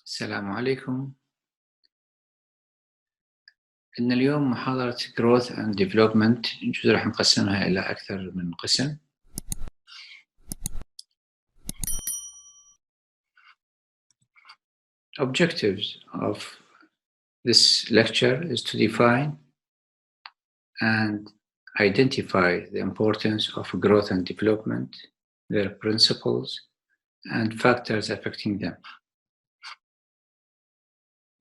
السلام عليكم. إن اليوم محاضرة Growth and Development جزء راح نقسمها إلى أكثر من قسم. Objectives of this lecture is to define and identify the importance of growth and development, their principles, and factors affecting them.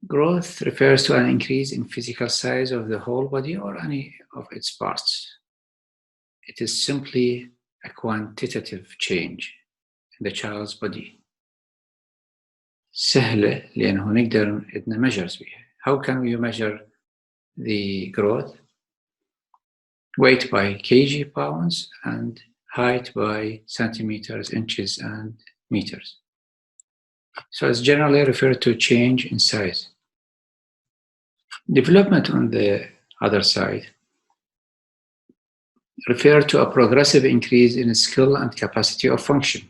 Growth refers to an increase in physical size of the whole body or any of its parts. It is simply a quantitative change in the child's body. سهلة لأنه نقدر عندنا measures بيها. How can we measure the growth? Weight by kg, pounds, and height by centimeters, inches, and meters. So it's generally referred to change in size. Development, on the other side, refer to a progressive increase in skill and capacity of function.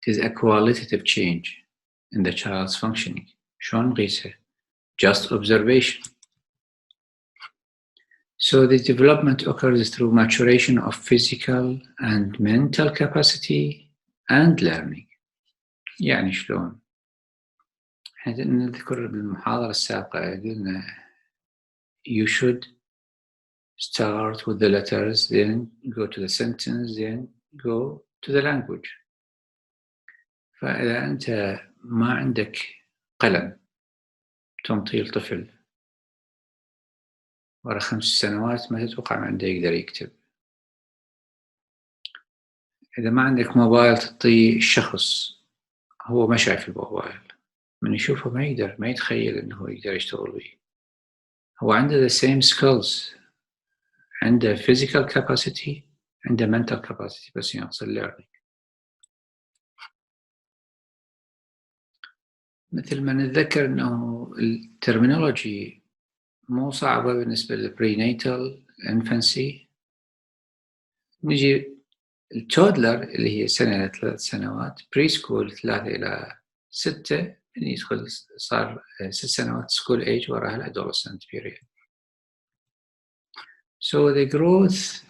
It is a qualitative change in the child's functioning. شلون نقيسها? Just observation. So the development occurs through maturation of physical and mental capacity and learning. يعني شلون؟ نذكر بالمحاضرة السابقة قلنا you should start with the letters, then go to the sentence, then go to the language. فإذا أنت ما عندك قلم تنطي الطفل ورا 5 سنوات ما تتوقع عنده يقدر يكتب. إذا ما عندك موبايل تعطيه الشخص هو ما شايف الموبايل، من يشوفه ما يتخيل إنه يقدر يشتغل بيه. هو عنده the same skills، عنده physical capacity، عنده mental capacity، بس ينقص learning. مثل ما نتذكر إنه الترمينولوجي مو صعبة بالنسبة للبريناتال infancy. نجي التودلر اللي هي سنة إلى 3 سنوات، بري سكول 3 إلى 6، يدخل صار 6 سنوات سكول ايج، وراها الادولسنت period. So the growth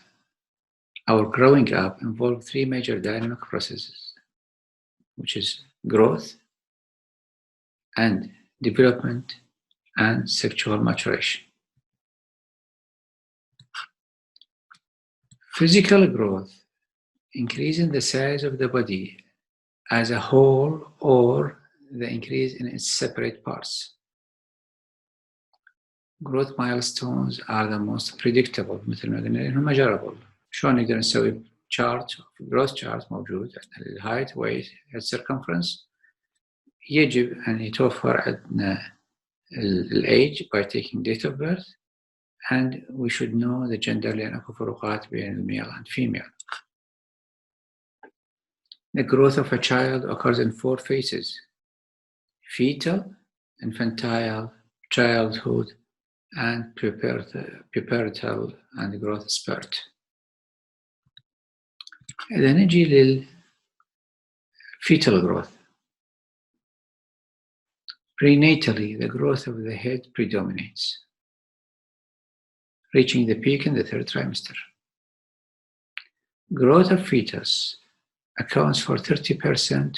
or growing up involve 3 major dynamic processes, which is growth and development and sexual maturation. Physical growth, increasing the size of the body as a whole or the increase in its separate parts. Growth milestones are the most predictable، مثل ما قلنا لأنهم measurable. شلون نقدر نسوي chart growth chart موجود، ال height, weight, head circumference. يجب أن يتوفر عندنا ال age by taking date of birth, and we should know the gender لأن أكو فروقات بين ال male and female. The growth of a child occurs in 4 phases: fetal, infantile, childhood, and pubertal and growth spurt. إذا نجي لل fetal growth. Prenatally, the growth of the head predominates, reaching the peak in the 3rd trimester. Growth of fetus accounts for 30%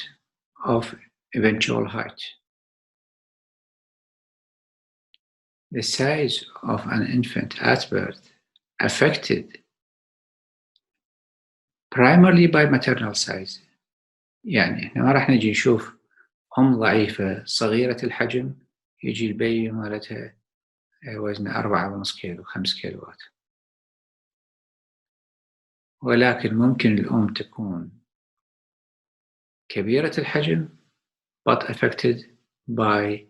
of eventual height. The size of an infant at birth affected primarily by maternal size. يعني احنا ما راح نجي نشوف أم ضعيفة صغيرة الحجم يجي البيبي مالتها وزنه 4.5 كيلو 5 كيلوات، ولكن ممكن الأم تكون كبيرة الحجم but affected by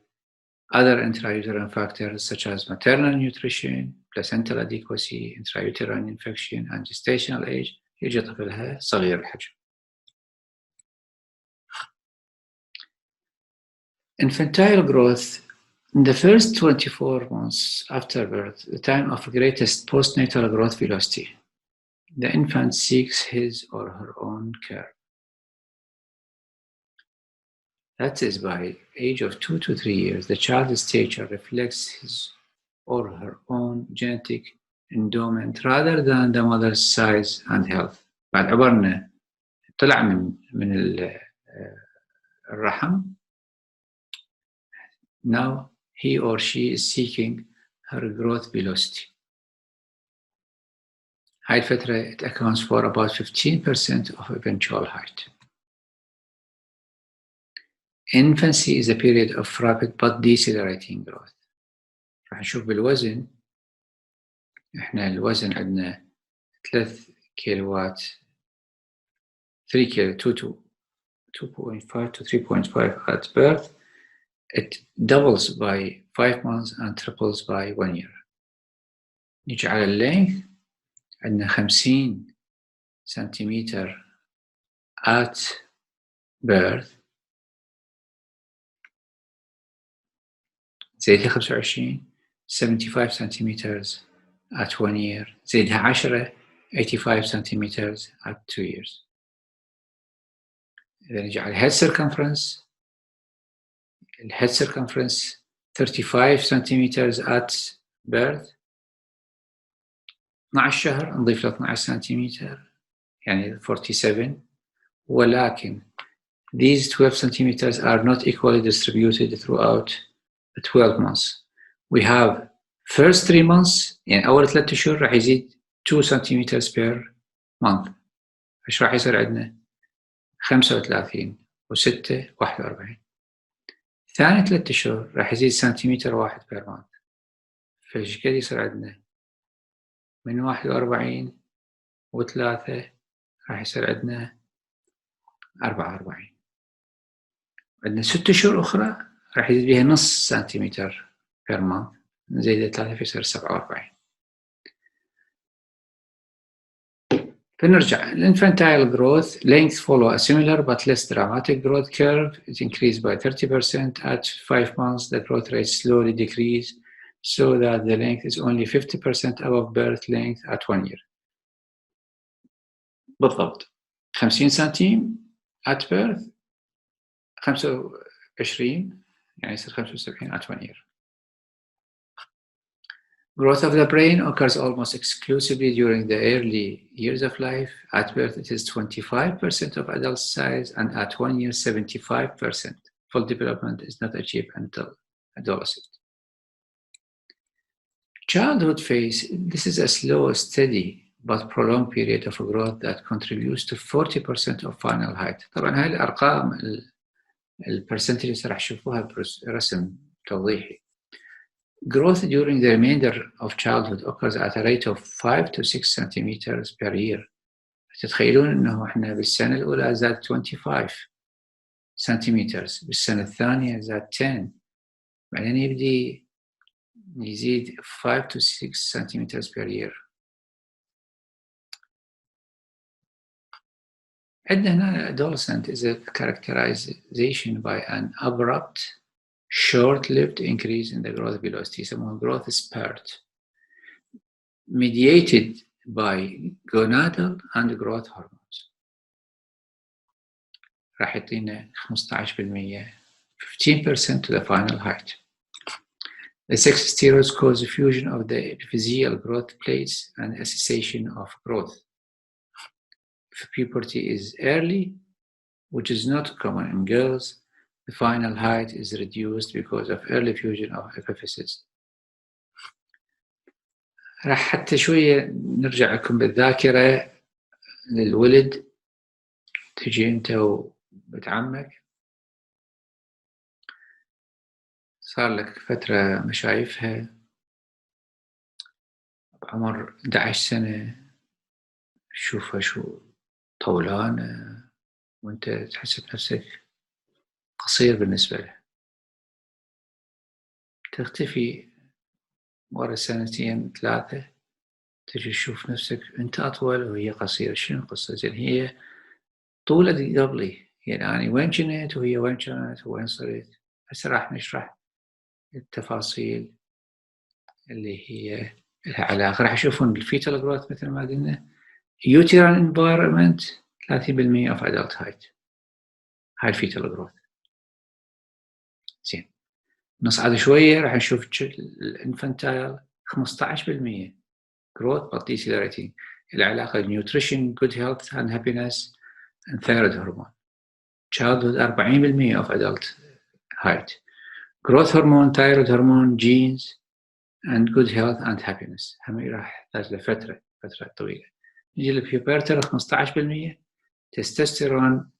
other intrauterine factors such as maternal nutrition, placental adequacy, intrauterine infection, and gestational age. يجي طفلها صغير الحجم. Infantile growth in the first 24 months after birth, the time of greatest postnatal growth velocity. The infant seeks his or her own care. That is, by age of 2 to 3 years, the child's stature reflects his or her own genetic endowment rather than the mother's size and health. بعد عبرنا طلع من الرحم. Now he or she is seeking her growth velocity. هاي الفترة it accounts for about 15% of eventual height. Infancy is a period of rapid but decelerating growth. راح نشوف بالوزن. احنا الوزن عندنا 3 كيلوات 3 كيلو 2.5 to 3.5 at birth. It doubles by 5 months and triples by 1 year. نيجي على اللينث عندنا 50 سنتيمتر at birth زيدها 25 75 centimeters at 1 year زيدها 10 85 centimeters at 2 years. إذا نجي على head circumference. الhead circumference 35 centimeters at birth. 12 شهر نضيف له 12 سنتيمتر يعني 47. ولكن these 12 centimeters are not equally distributed throughout the 12 months. We have first 3 months يعني أول 3 أشهر راح يزيد 2 centimeters per month. إيش راح يصير عندنا 35 و6 41. ثاني 3 أشهر راح يزيد سنتيمتر واحد per month. فإيش قد يصير عندنا من 41 و3 راح يصير عندنا 44. عندنا 6 أشهر أخرى راح يزيد بها نص سنتيمتر per month نزيد 3 فيصير 47. فنرجع infantile growth length follow a similar but less dramatic growth curve. It increased by 30% at 5 months. The growth rate slowly decreased so that the length is only 50% above birth length at 1 year. بالضبط 50 سنتيم at birth 25 يعني يصير 75 at 1 year. Growth of the brain occurs almost exclusively during the early years of life. At birth, it is 25% of adult size, and at 1 year, 75%. Full development is not achieved until adolescence. Childhood phase, this is a slow, steady, but prolonged period of growth that contributes to 40% of final height. طبعا هاي الأرقام البرسنتج راح تشوفوها برسم توضيحي. Growth during the remainder of childhood occurs at a rate of 5 to 6 centimeters per year. تتخيلون أنه إحنا بالسنة الأولى زاد 25 centimeters، بالسنة الثانية زاد 10، بعدين يبدي يزيد 5 to 6 centimeters per year. عندنا هنا adolescent is a characterization by an abrupt short-lived increase in the growth velocity, يسموها growth spurt, mediated by gonadal and growth hormones. راح يعطينا 15% 15% to the final height. The sex steroids cause fusion of the epiphyseal growth plates and a cessation of growth. If puberty is early, which is not common in girls, the final height is reduced because of early fusion of epiphyses. راح حتى شوية نرجع لكم بالذاكرة للولد. تجي أنت وبنت عمك صار لك فترة ما شايفها بعمر 11 سنة، تشوفها شو طولانة وأنت تحس بنفسك قصير بالنسبة له. تختفي ورا 2 3 تجي تشوف نفسك أنت أطول وهي قصيرة. شنو القصة؟ زين هي طولت قبلي، يعني وين كنت وهي وين كانت وين صرت. هسه راح نشرح التفاصيل اللي هي لها علاقة. راح يشوفون الفيتال جروث مثل ما قلنا. uterine environment 30% of adult height. هاي الفيتال جروث. نصعد شوية راح نشوف الانفانتايل 15% growth but decelerating. العلاقة nutrition, good health and happiness and thyroid hormone. Childhood 40% of adult height. Growth hormone, thyroid hormone, genes and good health and happiness. هم راح يحتاج لفترة طويلة. نجي للبيوبرتال 15% testosterone,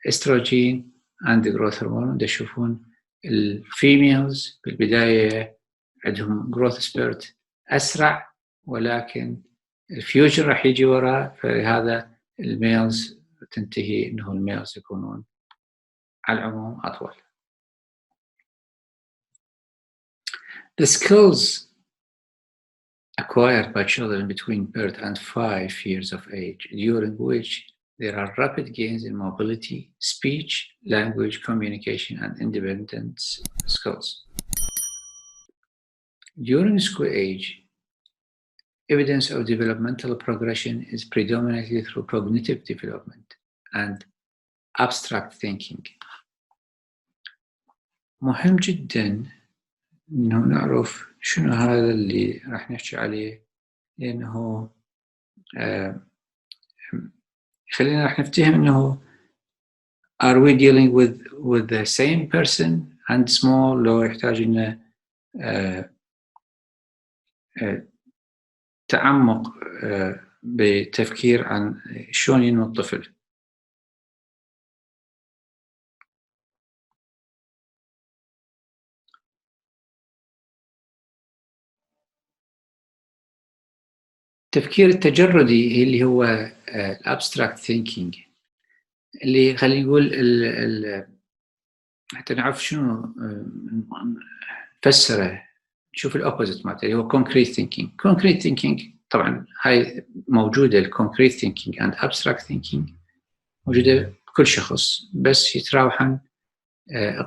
estrogen and growth hormone. تشوفون الفيميلز بالبداية عندهم growth spurt أسرع ولكن الفيوجن راح يجي وراء، فهذا الميلز تنتهي انه الميلز يكونون على العموم اطول. The skills acquired by children between birth and 5 years of age, during which there are rapid gains in mobility, speech, language, communication, and independence skills. During school age, evidence of developmental progression is predominantly through cognitive development and abstract thinking. مهم جدا إنه نعرف شنو هذا اللي راح نحكي عليه، لأنه خلينا راح نفتهم إنه are we dealing with the same person and small، لو يحتاج إنه تعمق بتفكير عن شلون ينمو الطفل. التفكير التجردي اللي هو الابستراكت ثينكينج، اللي خلينا نقول حتى نعرف شنو نفسره، نشوف الاوبوزيت مالته اللي هو كونكريت ثينكينج. كونكريت ثينكينج طبعا هاي موجوده، الكونكريت ثينكينج اند ابستراكت ثينكينج موجوده بكل شخص، بس يتراوحن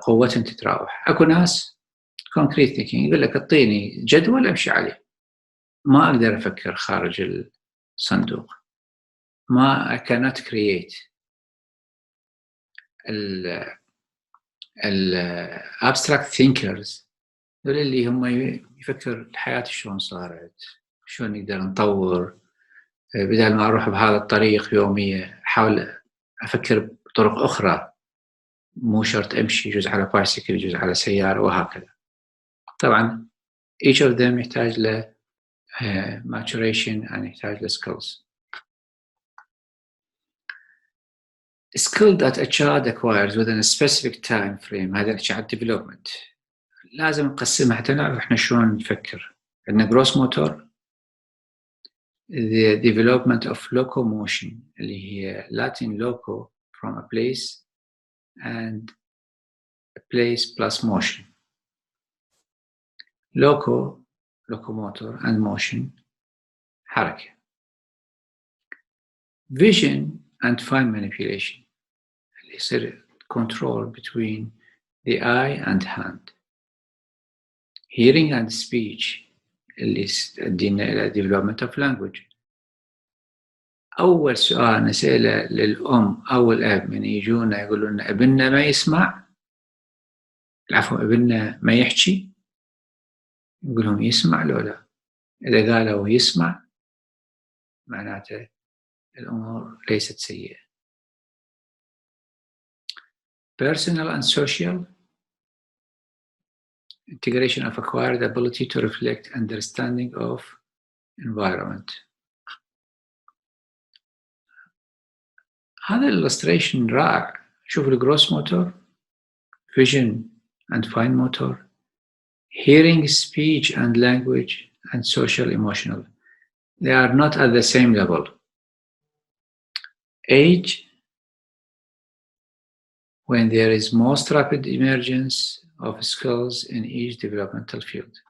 قوتهم تتراوح. اكو ناس كونكريت ثينكينج يقول لك اعطيني جدول امشي عليه، ما اقدر افكر خارج الصندوق، ما I cannot create. الابستراكت ثينكرز دول اللي هم يفكر الحياة شلون صارت، شلون نقدر نطور، بدل ما اروح بهذا الطريق يومية احاول افكر بطرق اخرى، مو شرط امشي، يجوز على بايسكل، يجوز على سيارة وهكذا. طبعا each of them يحتاج ل maturation and يحتاج ل skills. skill that a child acquires within a specific time frame، هذا نحكي عن development، لازم نقسمها حتى نعرف احنا شلون نفكر. عندنا gross motor، the development of locomotion اللي هي Latin loco from a place and a place plus motion. locomotor and motion حركة. vision and fine manipulation اللي يصير control between the eye and hand. hearing and speech اللي يدينا إلى development of language. أول سؤال نسأله للأم أو الأب من يجونا يقولون لنا ابننا ما يسمع، العفو ابننا ما يحكي، نقول لهم يسمع لو لا. إذا قالوا يسمع معناته الأمور ليست سيئة. personal and social integration of acquired ability to reflect understanding of environment. هذا illustration رائع. شوف الجروس موتور، vision and fine motor, hearing, speech and language, and social emotional. They are not at the same level. Age, when there is most rapid emergence of skills in each developmental field.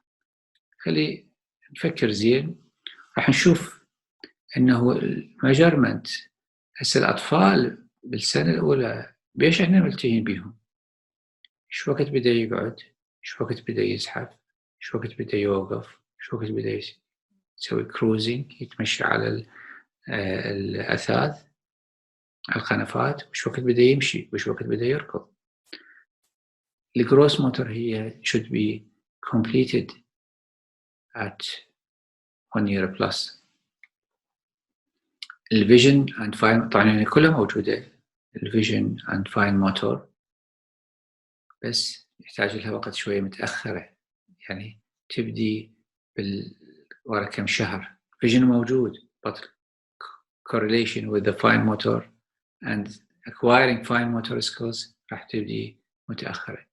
خلي نفكر زين، راح نشوف انه الميجرمنت هسه الاطفال بالسنه الاولى بيش احنا ملتهين بيهم، شو وقت بدا يقعد، شو وقت بدا يزحف، شو وقت بدا يوقف، شو وقت بدا يسوي كروزنج، يتمشى على الاثاث على القنفات، وش وقت بدا يمشي، وش وقت بدا يركض. الجروس موتور هي should be completed at 1 year plus. الفيجن and fine طبعا يعني كلها موجودة، الفيجن and fine motor، بس يحتاج لها وقت شوية متأخرة، يعني تبدي ورا كم شهر. vision موجود but correlation with the fine motor and acquiring fine motor skills راح تبدي متأخرة.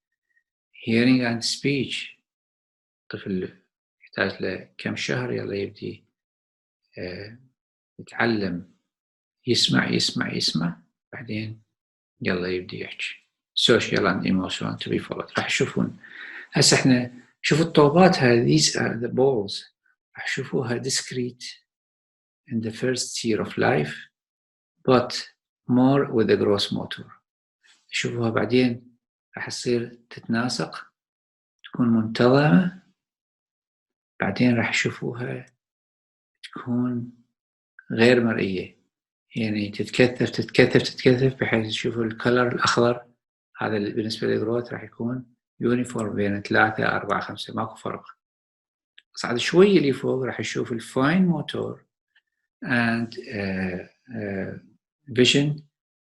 hearing and speech طفل يحتاج له كم شهر يلا يبدي يتعلم، يسمع بعدين يلا يبدي يحكي. social and emotional to be followed. راح تشوفون هسه احنا شوفوا الطوبات هذه these are the balls راح تشوفوها discrete in the first year of life but more with the gross motor. شوفوها بعدين راح تصير تتناسق تكون منتظمة، بعدين راح تشوفوها تكون غير مرئية، يعني تتكثف بحيث تشوفوا الكلر الأخضر هذا بالنسبة للجروث راح يكون يونيفورم بين 3 4 5 ماكو فرق. صعد شوي اللي فوق راح نشوف الفاين موتور and vision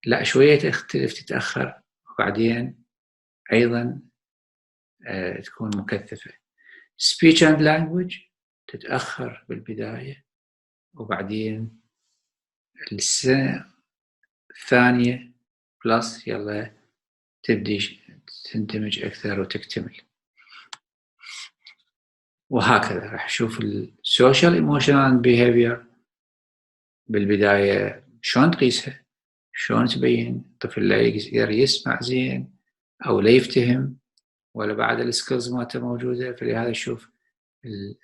لا شوية تتأخر وبعدين أيضا تكون مكثفة. speech and language تتأخر بالبداية وبعدين السنة الثانية بلس يلا تبدي تندمج أكثر وتكتمل. وهكذا راح نشوف السوشيال ايموشنال بيهيفير بالبداية شلون تقيسها، شلون تبين الطفل لا يقدر يسمع زين أو لا يفتهم ولا بعد السكيلز مالته موجودة. فلهذا نشوف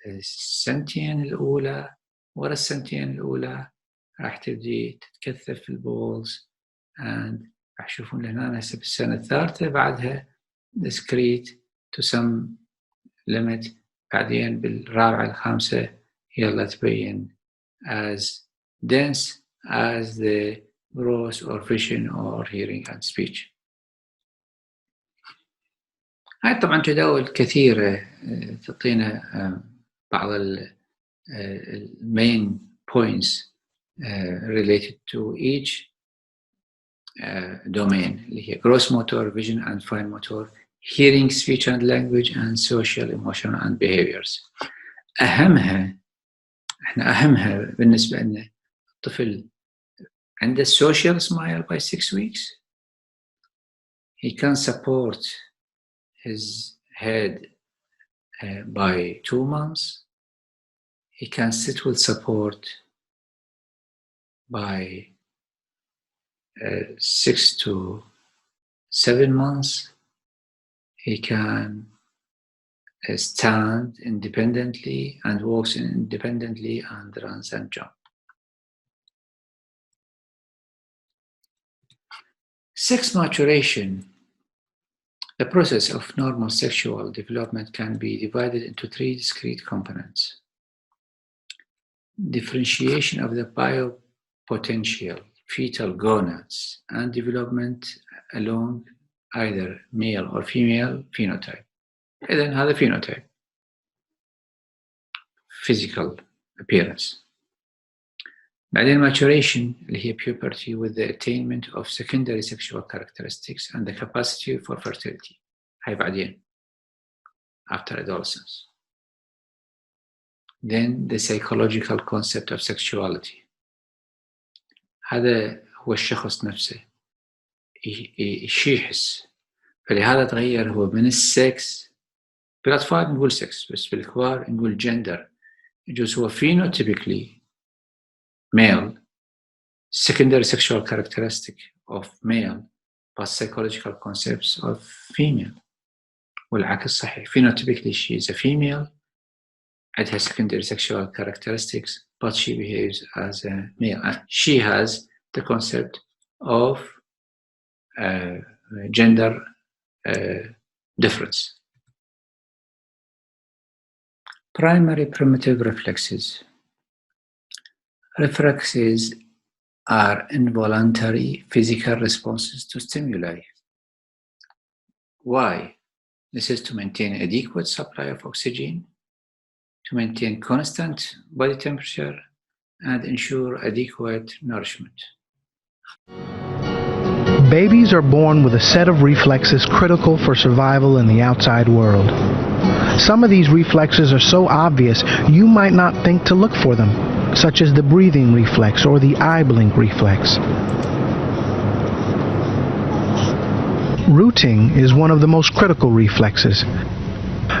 السنتين الأولى ورا السنتين الأولى راح تبدي تتكثف البولز and راح تشوفون هنا هسه بالسنة الثالثة بعدها discrete to some limit، بعدين بالرابعة الخامسة يلا تبين as dense as the gross or vision or hearing and speech. هاي طبعا جداول كثيرة تعطينا بعض main points related to each domain اللي هي gross motor, vision and fine motor, hearing, speech and language and social, emotional and behaviors. أهمها بالنسبة لنا الطفل عنده social smile by 6 weeks. He can support his head by 2 months. He can sit with support by 6 to 7 months. He can stand independently and walks independently and runs and jumps. Sex maturation. The process of normal sexual development can be divided into 3 discrete components. Differentiation of the biopotential fetal gonads and development along either male or female phenotype. إذن هذا phenotype, physical appearance. بعدين maturation اللي هي puberty with the attainment of secondary sexual characteristics and the capacity for fertility. هاي بعدين after adolescence. Then the psychological concept of sexuality. هذا هو الشخص نفسه شي يحس، فلهذا تغير هو من السكس. بالأطفال نقول سكس، بس بالكبار نقول gender. يجوز هو phenotypically male, secondary sexual characteristic of male, but psychological concepts of female. والعكس صحيح. phenotypically she is a female, عندها secondary sexual characteristics, but she behaves as a male. She has the concept of gender difference. Primary primitive reflexes. Reflexes are involuntary physical responses to stimuli. Why? This is to maintain adequate supply of oxygen, to maintain constant body temperature, and ensure adequate nourishment. Babies are born with a set of reflexes critical for survival in the outside world. Some of these reflexes are so obvious you might not think to look for them, such as the breathing reflex or the eye blink reflex. Rooting is one of the most critical reflexes.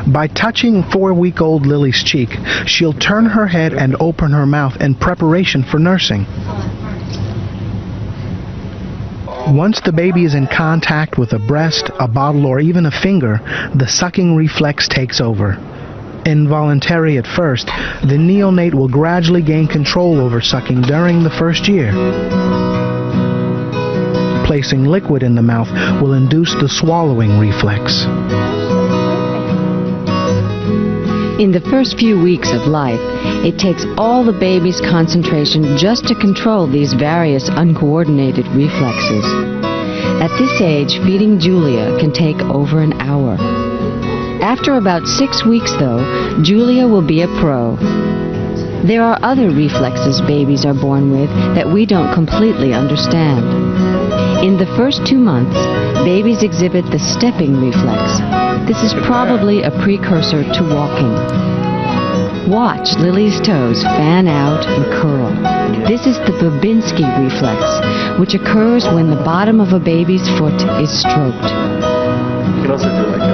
By touching 4-week-old Lily's cheek, she'll turn her head and open her mouth in preparation for nursing. Once the baby is in contact with a breast, a bottle, or even a finger, the sucking reflex takes over. Involuntary at first, the neonate will gradually gain control over sucking during the first year. Placing liquid in the mouth will induce the swallowing reflex. In the first few weeks of life, it takes all the baby's concentration just to control these various uncoordinated reflexes. At this age, feeding Julia can take over an hour. After about 6 weeks, though, Julia will be a pro. There are other reflexes babies are born with that we don't completely understand. In the first 2 months, babies exhibit the stepping reflex. This is probably a precursor to walking. Watch Lily's toes fan out and curl. This is the Babinski reflex, which occurs when the bottom of a baby's foot is stroked. You can also do like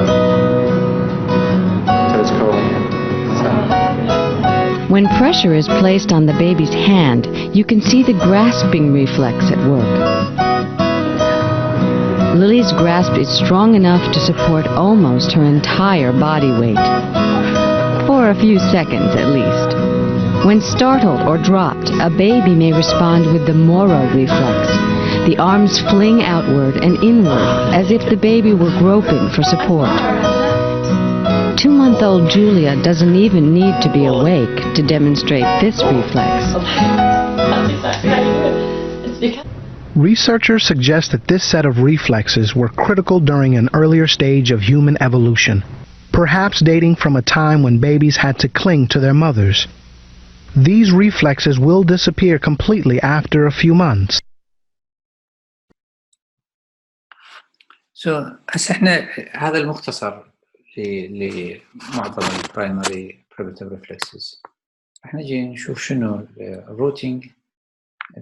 toes curling. When pressure is placed on the baby's hand, you can see the grasping reflex at work. Lily's grasp is strong enough to support almost her entire body weight. For a few seconds at least. When startled or dropped, a baby may respond with the Moro reflex. The arms fling outward and inward as if the baby were groping for support. 2-month-old Julia doesn't even need to be awake to demonstrate this reflex. Researchers suggest that this set of reflexes were critical during an earlier stage of human evolution, perhaps dating from a time when babies had to cling to their mothers. These reflexes will disappear completely after a few months. هسه احنا هذا المختصر لمعظم البرايمري primitive reflexes. راح نجي نشوف شنو الروتينج.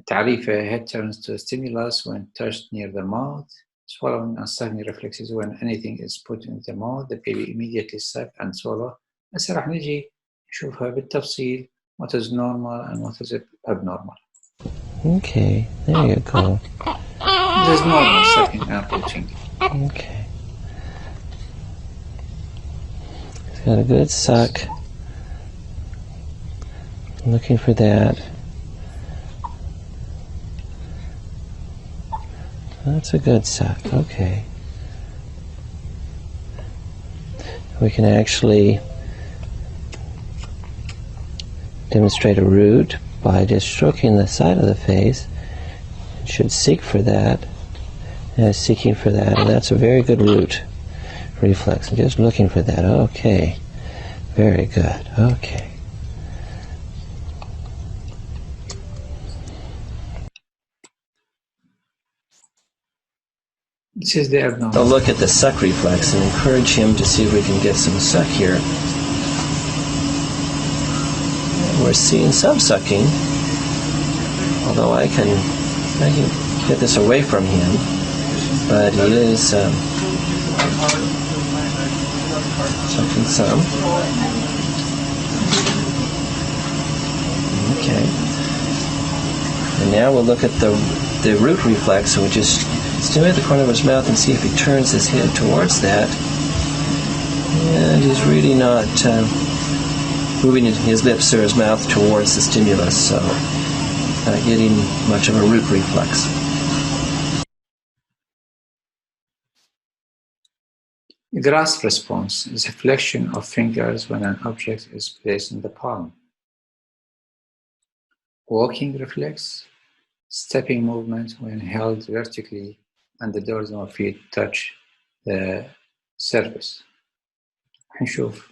تعريفه: head turns to a stimulus when touched near the mouth. Swallowing and sucking reflexes: when anything is put in the mouth, the baby immediately suck and swallow. هسه راح نجي نشوفها بالتفصيل what is normal and what is abnormal. Okay, there you go. This is normal sucking and rooting. Okay. He's got a good suck. I'm looking for that. That's a good suck. Okay. We can actually demonstrate a root by just stroking the side of the face. It should seek for that. And it's seeking for that, and that's a very good root reflex. I'm just looking for that. Okay. Very good. Okay. This is the abnormal. I'll look at the suck reflex and encourage him to see if we can get some suck here. We're seeing some sucking, although I can get this away from him, but he is sucking some. Okay. And now we'll look at the root reflex, so we just stimulate the corner of his mouth and see if he turns his head towards that. And he's really not moving his lips or his mouth towards the stimulus, so not getting much of a root reflex. The grasp response is a flexion of fingers when an object is placed in the palm. Walking reflex, stepping movement when held vertically and the dorsal feet touch the surface. هنشوف.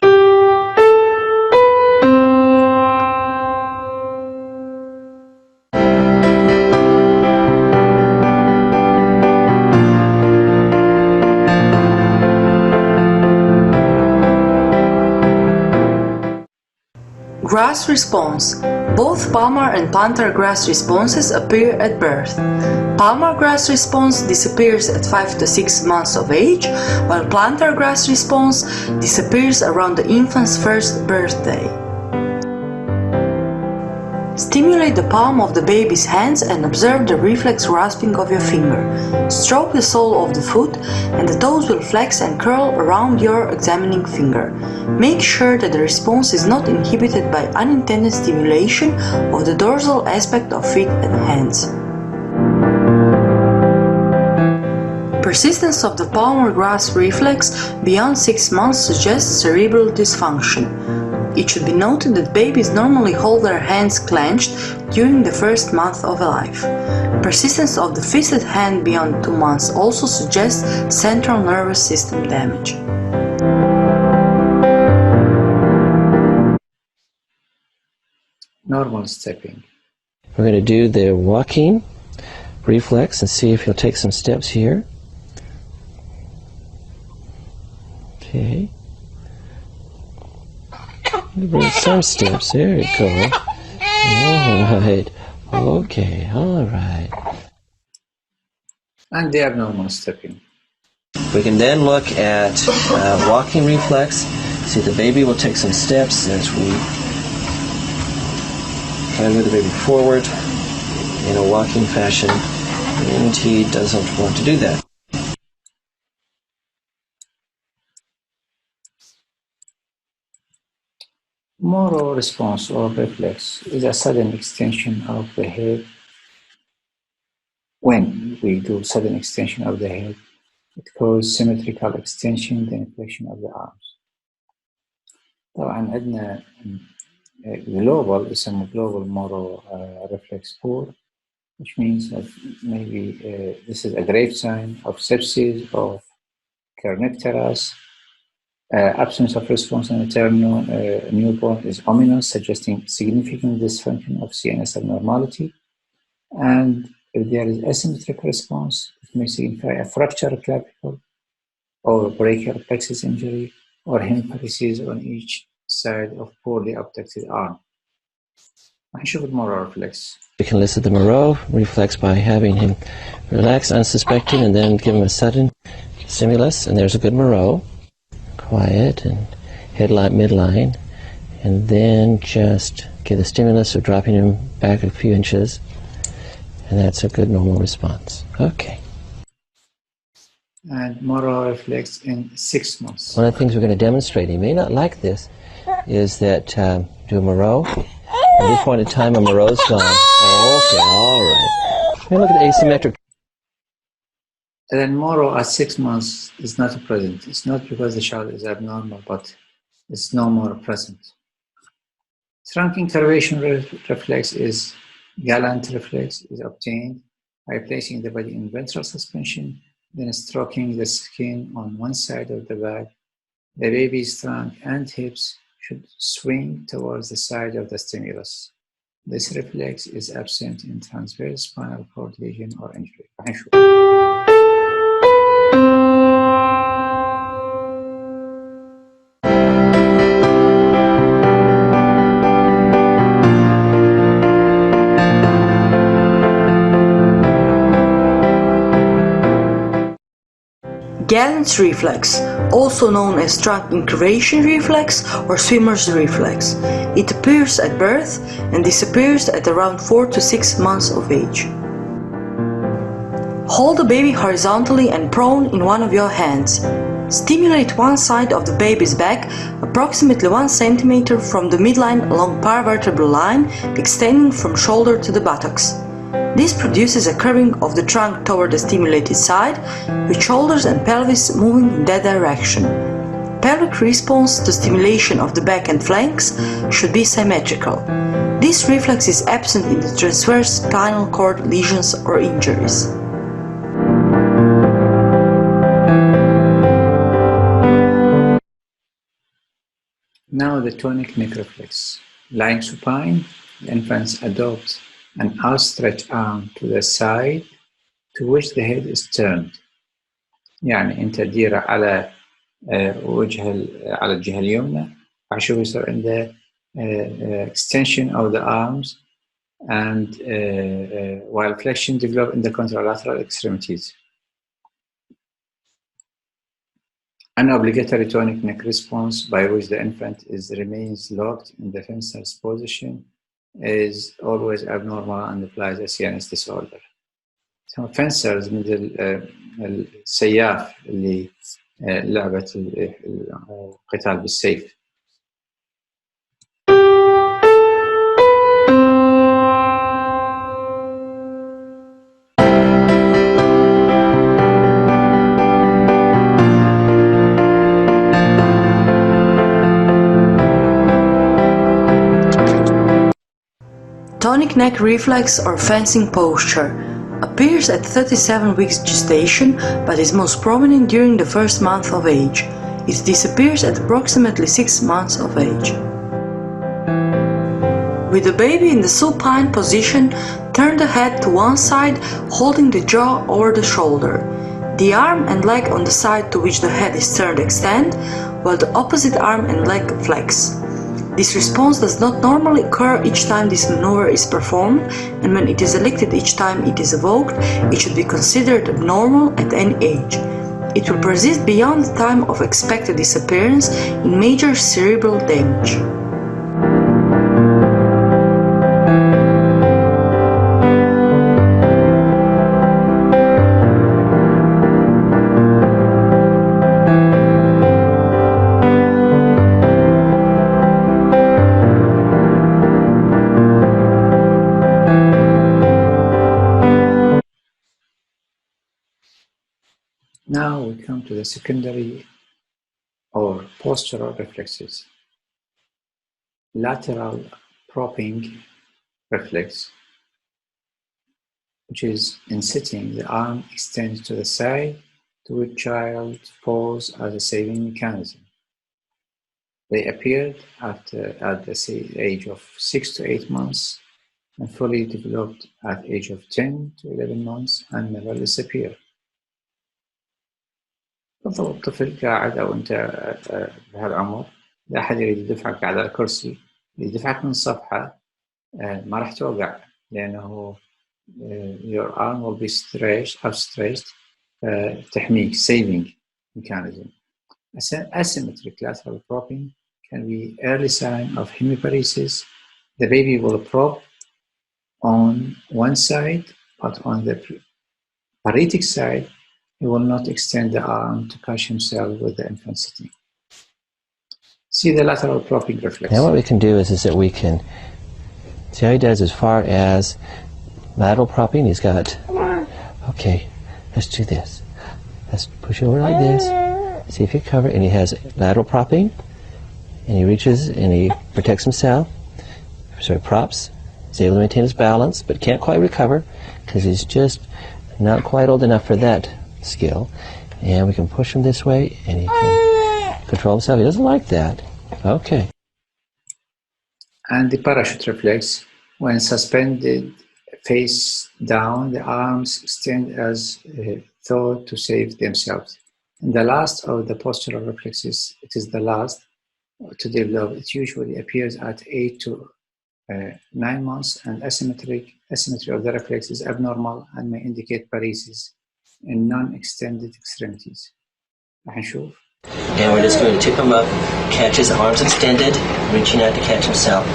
Grass response. Both Palmar and Panther grass responses appear at birth. Palmar grass response disappears at 5 to 6 months of age, while Panther grass response disappears around the infant's first birthday. Stimulate the palm of the baby's hands and observe the reflex grasping of your finger. Stroke the sole of the foot and the toes will flex and curl around your examining finger. Make sure that the response is not inhibited by unintended stimulation of the dorsal aspect of feet and hands. Persistence of the palmar grass reflex beyond 6 months suggests cerebral dysfunction. It should be noted that babies normally hold their hands clenched during the first month of life. Persistence of the fisted hand beyond 2 months also suggests central nervous system damage. Normal stepping. We're going to do the walking reflex and see if he'll take some steps here. Okay. Bring some steps. There you go. All right. Okay. All right. And they are normal stepping. We can then look at walking reflex. See, the baby will take some steps as we try to move the baby forward in a walking fashion, and he doesn't want to do that. Moro response or reflex is a sudden extension of the head. When we do sudden extension of the head, it causes symmetrical extension, then flexion of the arms. طبعا عندنا global يسمى global Moro reflex 4, which means that maybe this is a grave sign of sepsis, of kernicterus. Absence of response in the newborn is ominous, suggesting significant dysfunction of CNS abnormality. And if there is asymmetric response, it may signify a fracture clavicle or brachial plexus injury or hemiparesis on each side of poorly abducted arm. هنشوف المرة reflex. We can elicit the Moreau reflex by having him relax, unsuspecting, and then give him a sudden stimulus, and there's a good Moreau. Quiet and headlight midline, and then just give the stimulus of dropping him back a few inches, and that's a good normal response. Okay. And Moro reflex in 6 months. One of the things we're going to demonstrate, he may not like this, is that do a Moreau. At this point in time, a Moreau's gone. Oh, okay, all right. Now look at the asymmetric. And then Moro at 6 months is not present. It's not because the child is abnormal, but it's no more present. Trunking curvation reflex is gallant reflex is obtained by placing the body in ventral suspension, then stroking the skin on one side of the back. The baby's trunk and hips should swing towards the side of the stimulus. This reflex is absent in transverse spinal cord lesion or injury. Gallant's reflex, also known as trunk incurvation reflex or swimmer's reflex. It appears at birth and disappears at around 4 to 6 months of age. Hold the baby horizontally and prone in one of your hands. Stimulate one side of the baby's back approximately 1 centimeter from the midline along paravertebral line, extending from shoulder to the buttocks. This produces a curving of the trunk toward the stimulated side, with shoulders and pelvis moving in that direction. Pelvic response to stimulation of the back and flanks should be symmetrical. This reflex is absent in the transverse spinal cord lesions or injuries. Now the tonic neck reflex. Lying supine, the infants adopt an outstretched arm to the side to which the head is turned. يعني أنت تديره على على الجهة اليمنى عشان يصير عنده extension of the arms and while flexion develop in the contralateral extremities. An obligatory tonic neck response by which the infant remains locked in the fencer's position is always abnormal and implies a CNS disorder. So fencers مثل السياف اللي لعبة القتال بالسيف. Tonic neck reflex or fencing posture appears at 37 weeks gestation but is most prominent during the first month of age. It disappears at approximately 6 months of age. With the baby in the supine position, turn the head to one side, holding the jaw over the shoulder. The arm and leg on the side to which the head is turned extend, while the opposite arm and leg flex. This response does not normally occur each time this maneuver is performed, and when it is elected each time it is evoked, it should be considered abnormal at any age. It will persist beyond the time of expected disappearance in major cerebral damage. Now we come to the secondary or postural reflexes. Lateral propping reflex, which is in sitting, the arm extends to the side to which child pose as a saving mechanism. They appeared at the age of 6 to 8 months and fully developed at age of 10 to 11 months and never disappear. بالضبط الطفل قاعد أو أنت بهالعمر لا أحد يريد يدفعك قاعد على كرسي يدفعك من الصفحة ما راح توقع لأنه your arm will be outstretched تحميك saving mechanism. Asymmetric lateral propping can be early sign of hemiparesis. The baby will prop on one side, but on the paretic side he will not extend the arm to catch himself with the infant sitting. See the lateral propping reflex. Now what we can do is that we can see how he does as far as lateral propping. He's got, okay, let's do this. Let's push it over like this. See if you cover, and he has lateral propping, and he reaches and he protects himself. So he props. He's able to maintain his balance, but can't quite recover because he's just not quite old enough for that skill. And we can push him this way, and he can control himself. He doesn't like that. Okay. And the parachute reflex, when suspended face down, the arms extend as though to save themselves. And the last of the postural reflexes, it is the last to develop. It usually appears at 8 to 9 months, and asymmetry of the reflex is abnormal and may indicate paresis in non-extended extremities. راح نشوف. And we're just going to tip him up, catch his arms extended, reaching out to catch himself.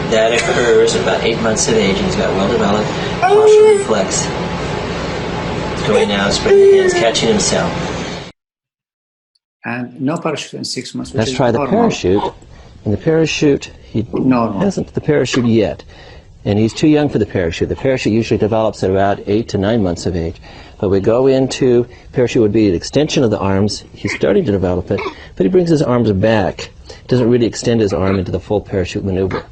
That occurs at about 8 months of age, and he's got well-developed postural reflex. He's going now, spreading the hands, catching himself. And no parachute in 6 months. Let's try the parachute. And the parachute, he hasn't the parachute yet. And he's too young for the parachute. The parachute usually develops at about 8 to 9 months of age. But we go into, parachute would be an extension of the arms. He's starting to develop it, but he brings his arms back. Doesn't really extend his arm into the full parachute maneuver.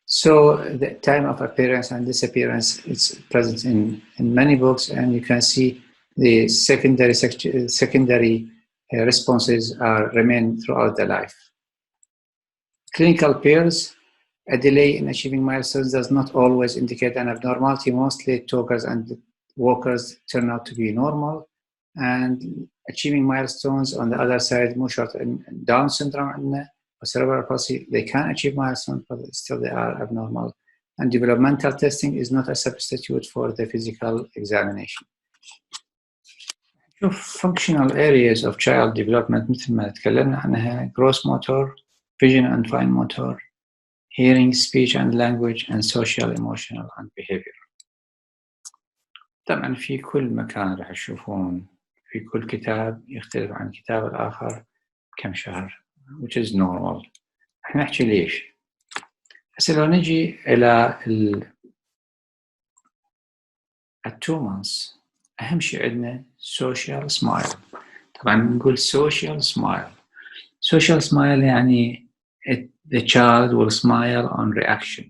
So the time of appearance and disappearance is present in many books, and you can see the secondary responses remain throughout the life. Clinical pairs. A delay in achieving milestones does not always indicate an abnormality. Mostly talkers and walkers turn out to be normal. And achieving milestones on the other side, مو شرط Down syndrome عندنا cerebral palsy, they can achieve milestones, but still they are abnormal. And developmental testing is not a substitute for the physical examination. Functional areas of child development مثل ما تكلمنا عنها gross motor, vision and fine motor, hearing, speech and language, and social, emotional and behavior. طبعا في كل مكان راح تشوفون في كل كتاب يختلف عن الكتاب الآخر كم شهر, which is normal. احنا نحكي ليش. هسه لو نجي إلى 2 months, أهم شيء عندنا social smile. طبعا نقول social smile. Social smile يعني the child will smile on reaction.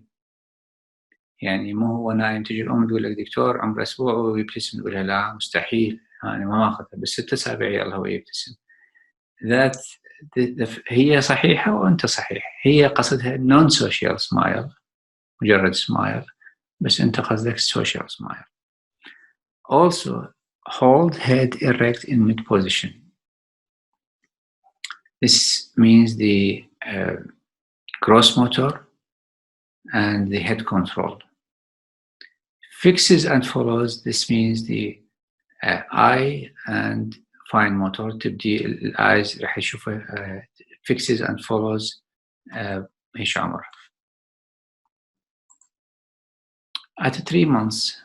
يعني مو هو نايم تجي الأم تقول لك دكتور عمره أسبوع ويبتسم, تقول لها لا مستحيل, أنا ما أخذها بس 6 أسابيع يلا هو يبتسم. هي صحيحة وأنت صحيح. هي قصدها non social smile, مجرد smile, بس أنت قصدك social smile. Also, hold head erect in mid position. This means the gross motor and the head control. Fixes and follows. This means the eye and fine motor. تبدي الeyes راح يشوفها fixes and follows ايش عمره. At 3 months,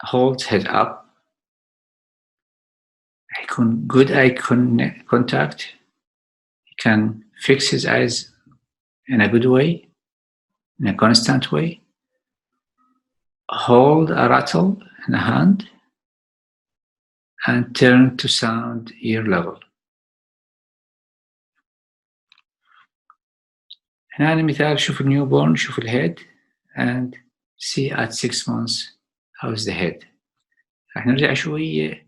holds head up. يكون good eye contact. He can fix his eyes in a good way, in a constant way. Hold a rattle in a hand and turn to sound ear level. هنا مثال, شوف newborn, شوف الhead and see at 6 months how is the head. راح نرجع شوية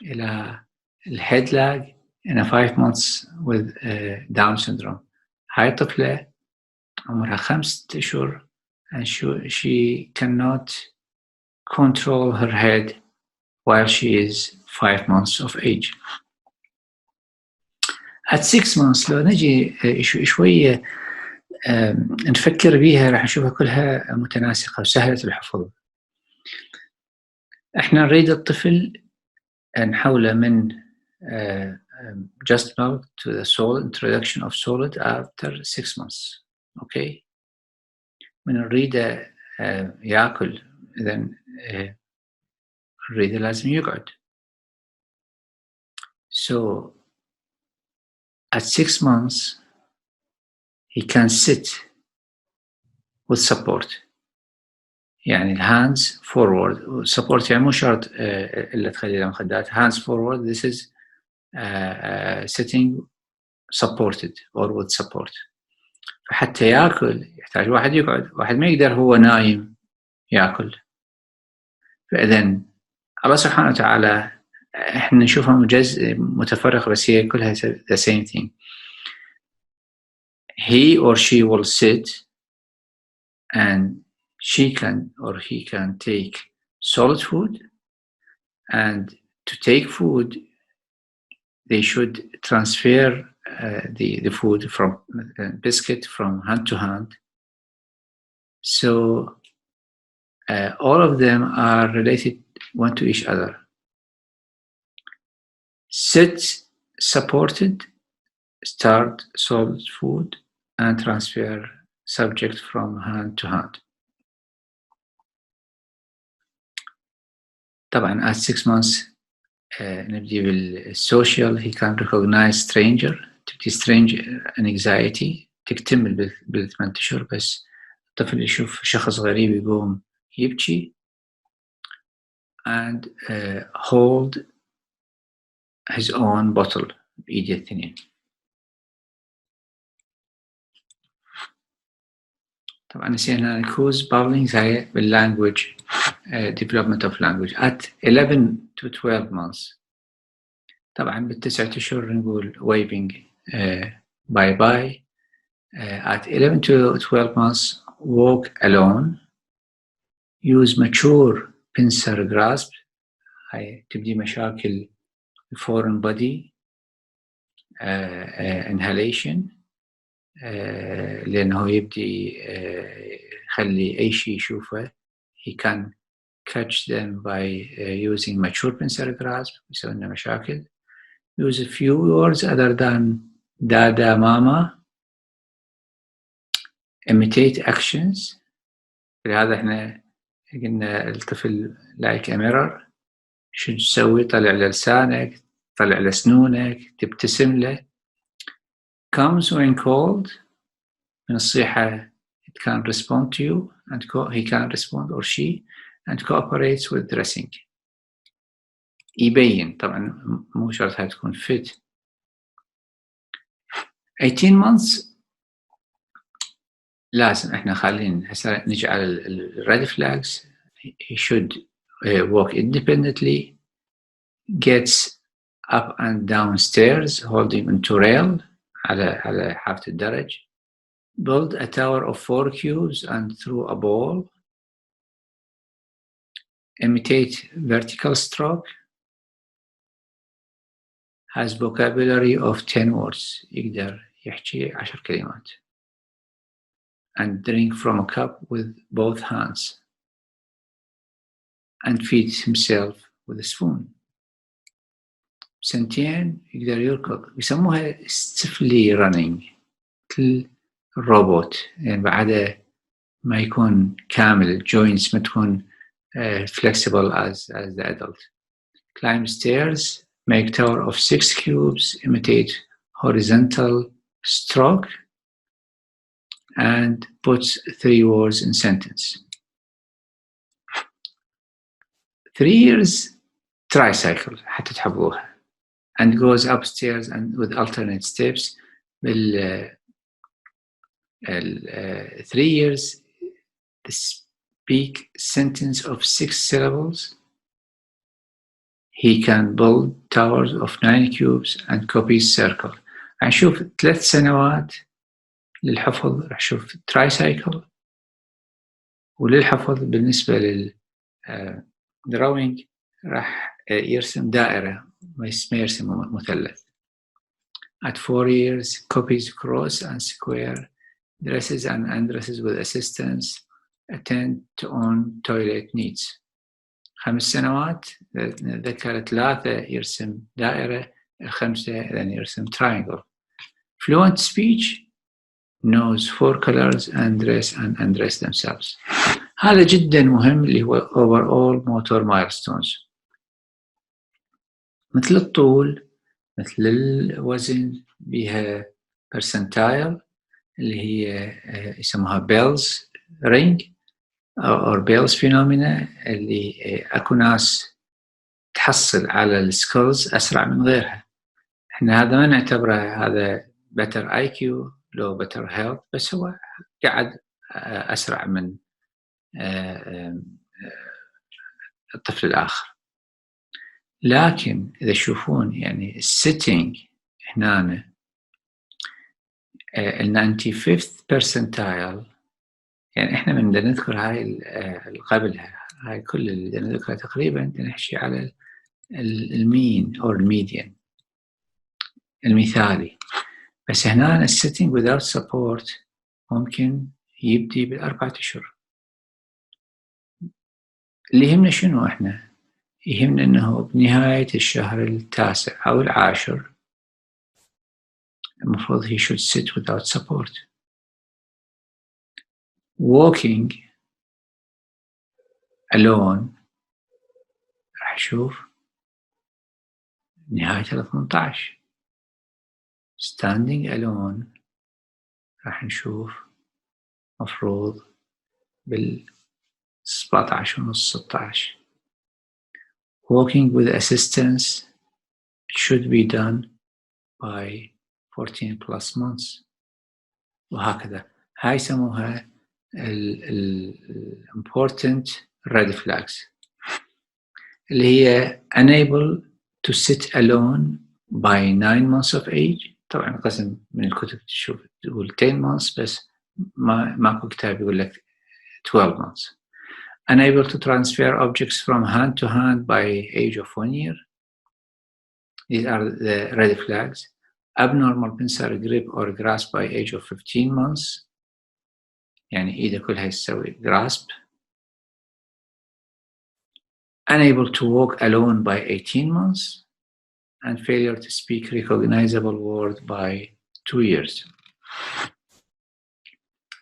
إلى الhead lag in a 5 months with Down syndrome. هاي طفلة عمرها 5 أشهر and she cannot control her head while she is 5 months of age. At 6 months لو نجي شوية نفكر بيها راح نشوفها كلها متناسقة وسهلة الحفظ. احنا نريد الطفل نحوله من just milk to the solid introduction of solid after 6 months. Okay. من نريده يأكل إذن نريده لازم يقعد. So at 6 months he can sit with support. يعني hands forward. Support يعني مو شرط إلا تخلي له مخدات. Hands forward. This is sitting supported or with support. فحتى يأكل يحتاج واحد يقعد. واحد ما يقدر هو نايم يأكل. فإذن الله سبحانه وتعالى إحنا نشوفها متفرقة بس هي كلها the same thing. He or she will sit and she can or he can take solid food, and to take food they should transfer the food from biscuit from hand to hand. So all of them are related one to each other. Sit supported, start solid food, and transfer subject from hand to hand. طبعا at 6 months نبدي بالسوشيال. he can recognize stranger. تبدي stranger anxiety تكتمل بال8 أشهر بس الطفل يشوف شخص غريب يقوم يبكي. and hold his own bottle بإيده الاثنين. طبعا نسينا نكوز babbling هاي بالlanguage development of language at 11 to 12 months. طبعا بال9 أشهر نقول waving bye-bye. At 11 to 12 months, walk alone. Use mature pincer grasp. هاي تبدي مشاكل foreign body inhalation لأنه يبدي يخلي أي شيء يشوفه he can catch them by using mature pincer grasp يسوي لنا مشاكل. Use a few words other than dada mama. Imitate actions. لهذا احنا قلنا الطفل like a mirror. شو تسوي؟ طلع لسانك، طلع لسنونك، تبتسم له. Comes when called. من الصيحة it can respond to you and he can respond or she and cooperates with dressing. يبين طبعا مو شرط هاي تكون fit. 18 months لازم احنا خلينا هسه نجعل الريد flags. He should walk independently, gets up and down stairs holding onto rail على حافة الدرج. Build a tower of 4 cubes and throw a ball. Imitate vertical stroke. Has vocabulary of 10 words. يقدر يحكي 10 كلمات. And drink from a cup with both hands. And feed himself with a spoon. سنتين يقدر يركض. يسموها stiffly running. مثل الروبوت. يعني بعد ما يكون كامل joints ما تكون flexible as the adult. Climb stairs. Make tower of 6 cubes. Imitate horizontal stroke. And put 3 words in sentence. 3 years tricycle حتى تحبوها. And goes upstairs and with alternate steps. 3 years speak sentence of 6 syllables. He can build towers of 9 cubes and copy circle. هنشوف 3 سنوات للحفظ راح نشوف tricycle. وللحفظ بالنسبة drawing راح يرسم دائرة ما يرسم مثلث. At 4 years copies cross and square, dresses and undresses with assistance, attend to own toilet needs. 5 سنوات ذكر 3 يرسم دائرة، 5 يرسم triangle. Fluent speech, knows 4 colors and dress and undress themselves. هذا جدا مهم اللي هو overall motor milestones. مثل الطول، مثل الوزن، بها percentile اللي هي يسموها Bell's ring أو Bell's phenomena اللي أكو ناس تحصل على السكيلز أسرع من غيرها. إحنا هذا ما نعتبره هذا better IQ لو better health، بس هو قاعد أسرع من الطفل الآخر. لكن إذا تشوفون يعني sitting هنا ال 95th percentile، يعني إحنا من نذكر هاي قبلها، هاي كل اللي نذكرها تقريبا نحكي على المين أو الميديان المثالي. بس هنا sitting without support ممكن يبدي ب4 أشهر. اللي يهمنا شنو إحنا؟ يهمنا إنه بنهاية الشهر 9 أو 10 المفروض he should sit without support. Walking alone راح نشوف نهاية 18. Standing alone راح نشوف مفروض 17 ونص 16. Walking with assistance should be done by 14 plus months. وهكذا. هاي يسموها important red flags اللي هي unable to sit alone by 9 months of age. طبعا قسم من الكتب تشوف تقول 10 months بس ماكو كتاب يقول لك 12 months. Unable to transfer objects from hand to hand by age of 1 year. These are the red flags. Abnormal pincer grip or grasp by age of 15 months. يعني إيده كلها يسوي grasp. Unable to walk alone by 18 months. And failure to speak recognizable word by 2 years.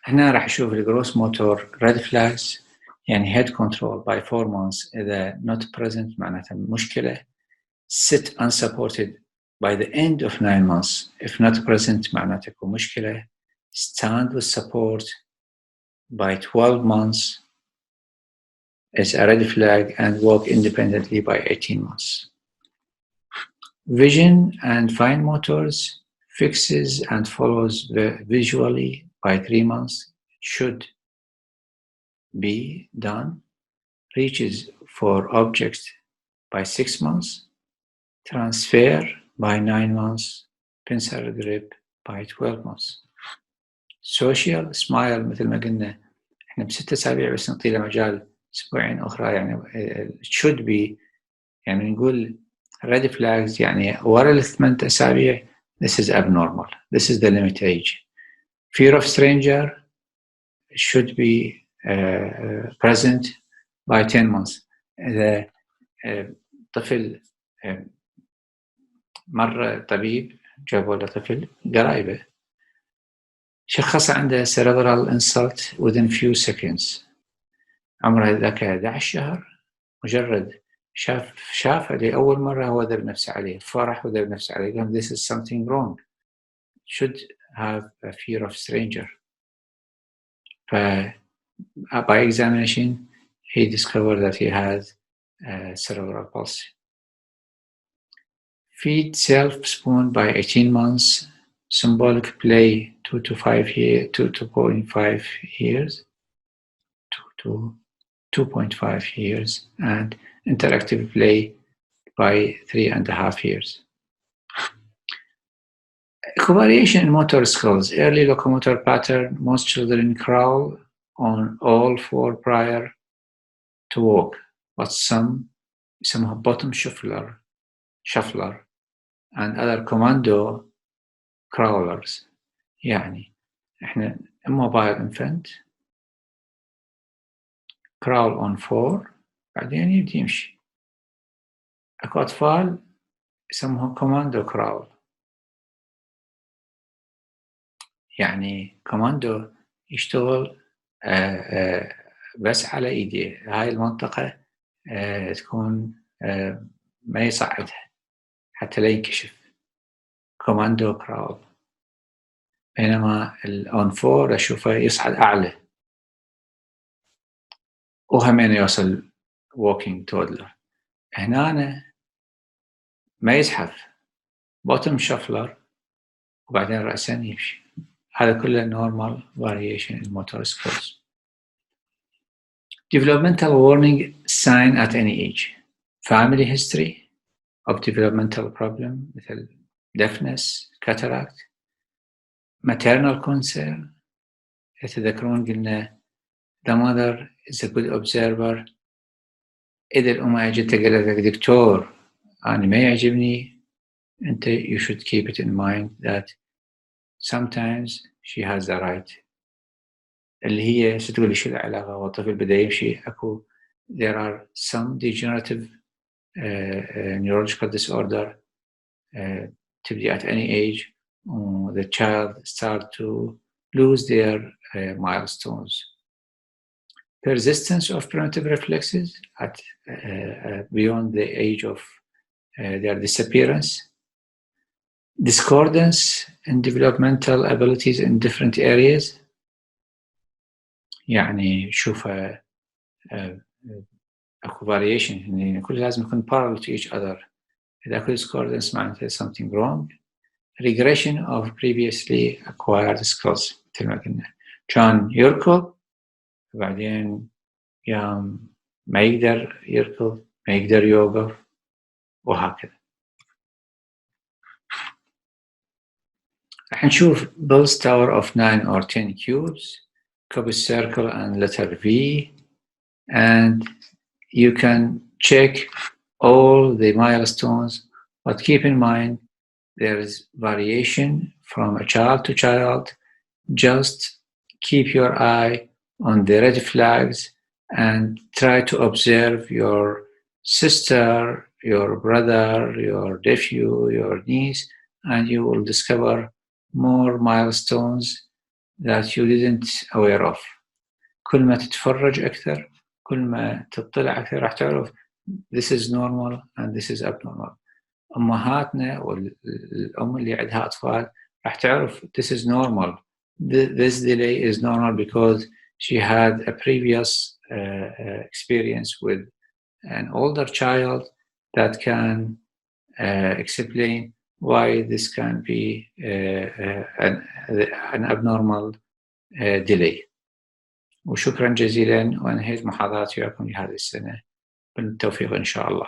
هنا راح نشوف الجروس موتور red flags يعني head control by 4 months إذا not present معناتها مشكلة. Sit unsupported by the end of 9 months if not present معناتها تكون مشكلة. Stand with support by 12 months is a red flag and walk independently by 18 months. Vision and fine motors fixes and follows visually by 3 months should be done. Reaches for objects by 6 months. Transfer by 9 months. Pincer grip by 12 months. Social smile مثل ما قلنا احنا ب6 أسابيع بس نعطي له مجال أسبوعين أخرى يعني should be يعني نقول red flags يعني ورا 8 أسابيع this is abnormal. This is the limit age. Fear of stranger should be present by 10 months. إذا طفل مرة طبيب جابوا له طفل قرايبه شخص عنده cerebral insult within few seconds عمره ذاك 11 شهر مجرد شافه لأول مرة هو ذب نفسه عليه فرح وذب نفسه عليه قال this is something wrong should have a fear of stranger. By examination he discovered that he has cerebral palsy. Feed self-spoon by 18 months. Symbolic play 2 to 5 years, 2.5 years, 2 to 2.5 years, and interactive play by 3.5 years. Variation in motor skills. Early locomotor pattern. Most children crawl on all four prior to walk, but some have bottom shuffler, and other commando crawlers. يعني احنا immobile infant crawl on 4 بعدين يبدي يمشي. اكو اطفال يسموها commando crawl يعني كوماندو يشتغل بس على ايديه هاي المنطقة تكون ما يصعدها حتى لا ينكشف كوماندو كراول بينما الأون 4 أشوفه يصعد أعلى وهمين يوصل walking toddler. هنا ما يزحف bottom shuffler وبعدين رأسا يمشي. هذا كله normal variation in motor skills. Developmental warning sign at any age. Family history of developmental problem مثل deafness, cataract. Maternal concern. يتذكرون قلنا the mother is a good observer. إذا الأم أجت قالت لك دكتور أنا ما يعجبني أنت you should keep it in mind that sometimes she has the right. اللي هي ستقول شو العلاقة والطفل بدأ يمشي أكو there are some degenerative neurological disorder تبدي at any age the child start to lose their milestones. Persistence of primitive reflexes at beyond the age of their disappearance. Discordance in developmental abilities in different areas. يعني شوف اكو variation يعني كل لازم يكون parallel to each other. إذا أكو discordance معناته something wrong. Regression of previously acquired skills مثل ما قلنا. كان يركض وبعدين يوم ما يقدر يركض ما يقدر يوقف وهكذا. راح نشوف Bell's tower of 9 or 10 cubes, cubed circle and letter V, and you can check all the milestones, but keep in mind there is variation from a child to child. Just keep your eye on the red flags and try to observe your sister, your brother, your nephew, your niece, and you will discover more milestones that you didn't aware of. كل ما تتفرج أكثر، كل ما تطلع أكثر راح تعرف this is normal and this is abnormal. أمهاتنا والأم اللي عندها أطفال راح تعرف this is normal. This delay is normal because she had a previous experience with an older child that can explain why this can be an abnormal delay. وشكرا جزيلا، وأنهيت محاضراتي وياكم لهذه السنة بالتوفيق إن شاء الله.